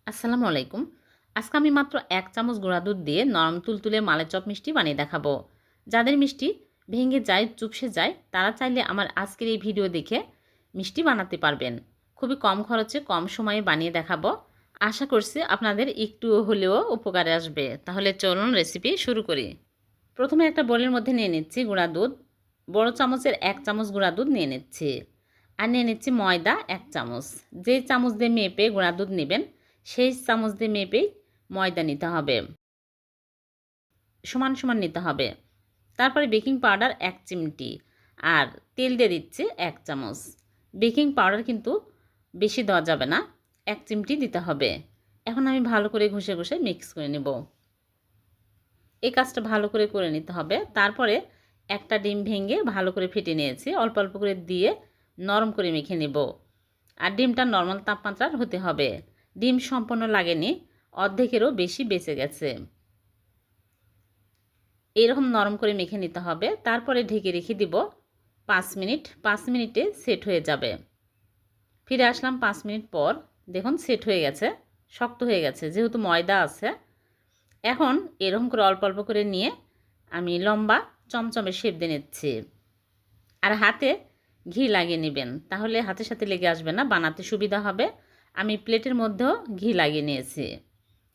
আসসালামু আলাইকুম। আজকে আমি মাত্র ১ চামচ গুঁড়া দুধ দিয়ে নরম তুলতুলে মালাই চপ মিষ্টি বানিয়ে দেখাবো। যাদের মিষ্টি ভেঙে যায়, চুপসে যায়, তারা চাইলে আমার আজকের এই ভিডিও দেখে মিষ্টি বানাতে পারবেন। খুবই কম খরচে, কম সময়ে বানিয়ে দেখাবো। আশা করছি আপনাদের একটু হলেও উপকারে আসবে। তাহলে চলুন রেসিপি শুরু করি। প্রথমে একটা বোলের মধ্যে নিয়ে নিচ্ছি গুঁড়া দুধ। বড় চামচের ১ চামচ গুঁড়া দুধ নিয়ে নিচ্ছি। আর নিয়ে নিচ্ছি ময়দা ১ চামচ। যে চামচ দিয়ে মেপে গুঁড়া দুধ নেবেন, সেই চামচ দিয়ে মেপেই ময়দা নিতে হবে, সমান সমান নিতে হবে। তারপরে বেকিং পাউডার ১ চিমটি আর তেল দিয়ে দিচ্ছি ১ চামচ। বেকিং পাউডার কিন্তু বেশি দেওয়া যাবে না, ১ চিমটি দিতে হবে। এখন আমি ভালো করে ঘষে ঘষে মিক্স করে নেব। এই কাজটা ভালো করে করে নিতে হবে। তারপরে একটা ডিম ভেঙে ভালো করে ফেটে নিয়েছি, অল্প অল্প করে দিয়ে নরম করে মেখে নেব। আর ডিমটা নরমাল তাপমাত্রার হতে হবে। ডিম সম্পূর্ণ লাগেনি, অর্ধেকেরও বেশি বেঁচে গেছে। এরকম নরম করে মেখে নিতে হবে। তারপরে ঢেকে রেখে দিব ৫ মিনিট। ৫ মিনিটে সেট হয়ে যাবে। ফিরে আসলাম ৫ মিনিট পর। দেখুন সেট হয়ে গেছে, শক্ত হয়ে গেছে যেহেতু ময়দা আছে। এখন এরকম করে অল্প অল্প করে নিয়ে আমি লম্বা চমচমের শেপ দিয়ে নিচ্ছি। আর হাতে ঘি লাগিয়ে নেবেন, তাহলে হাতের সাথে লেগে আসবে না, বানাতে সুবিধা হবে। আমি প্লেটের মধ্যেও ঘি লাগিয়ে নিয়েছি,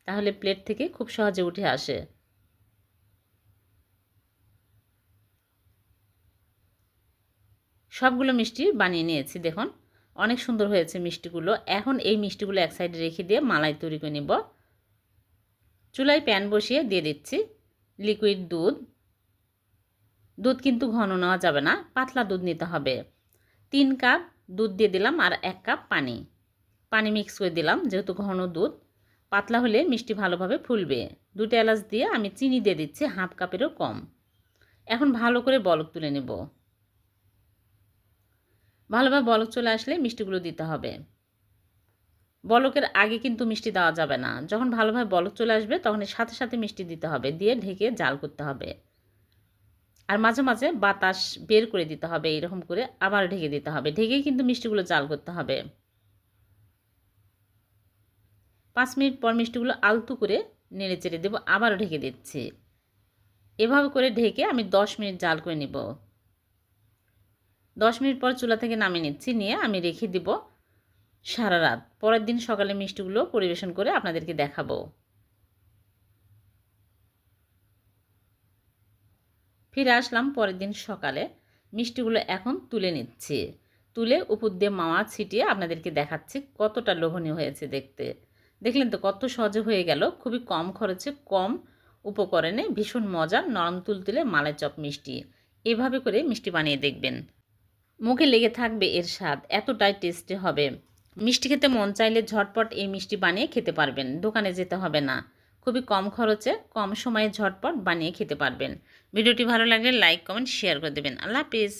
তাহলে প্লেট থেকে খুব সহজে উঠে আসে। সবগুলো মিষ্টি বানিয়ে নিয়েছি, দেখুন অনেক সুন্দর হয়েছে মিষ্টিগুলো। এখন এই মিষ্টিগুলো এক সাইডে রেখে দিয়ে মালাই তৈরি করে নেব। চুলায় প্যান বসিয়ে দিয়ে দিচ্ছি লিকুইড দুধ। দুধ কিন্তু ঘন নেওয়া যাবে না, পাতলা দুধ নিতে হবে। ৩ কাপ দুধ দিয়ে দিলাম আর ১ কাপ পানি। পানি মিক্স করে দিলাম, যেহেতু ঘন দুধ। পাতলা হলে মিষ্টি ভালোভাবে ফুলবে। ২টা এলাচ দিয়ে আমি চিনি দিয়ে দিচ্ছি হাফ কাপেরও কম। এখন ভালো করে বলক তুলে নেব। ভালোভাবে বলক চলে আসলে মিষ্টিগুলো দিতে হবে। বলকের আগে কিন্তু মিষ্টি দেওয়া যাবে না, যখন ভালোভাবে বলক চলে আসবে তখন সাথে সাথে মিষ্টি দিতে হবে, দিয়ে ঢেকে জাল করতে হবে। আর মাঝে মাঝে বাতাস বের করে দিতে হবে, এরকম করে আবার ঢেকে দিতে হবে। ঢেকেই কিন্তু মিষ্টিগুলো জাল করতে হবে। ৫ মিনিট পর মিষ্টিগুলো আলতু করে নেড়ে চেড়ে দেবো, আবারও ঢেকে দিচ্ছি। এভাবে করে ঢেকে আমি ১০ মিনিট জাল করে নিব। ১০ মিনিট পর চুলা থেকে নামিয়ে নিচ্ছি, নিয়ে আমি রেখে দিব সারা রাত। পরের দিন সকালে মিষ্টিগুলো পরিবেশন করে আপনাদেরকে দেখাবো। ফিরে আসলাম পরের দিন সকালে। মিষ্টিগুলো এখন তুলে নিচ্ছি। তুলে উপর দিয়ে মাওয়া ছিটিয়ে আপনাদেরকে দেখাচ্ছি কতটা লোভনীয় হয়েছে দেখতে। দেখলেন তো কত সহজে হয়ে গেল, খুবই কম খরচে, কম উপকরণে ভীষণ মজার নরম তুলতুলে মালাই চপ মিষ্টি। এভাবে করে মিষ্টি বানিয়ে দেখবেন, মুখে লেগে থাকবে এর স্বাদ, এতটাই টেস্টি হবে। মিষ্টি খেতে মন চাইলে ঝটপট এই মিষ্টি বানিয়ে খেতে পারবেন, দোকানে যেতে হবে না। খুবই কম খরচে, কম সময়ে ঝটপট বানিয়ে খেতে পারবেন। ভিডিওটি ভালো লাগলে লাইক, কমেন্ট, শেয়ার করে দেবেন। আল্লাহ হাফেজ।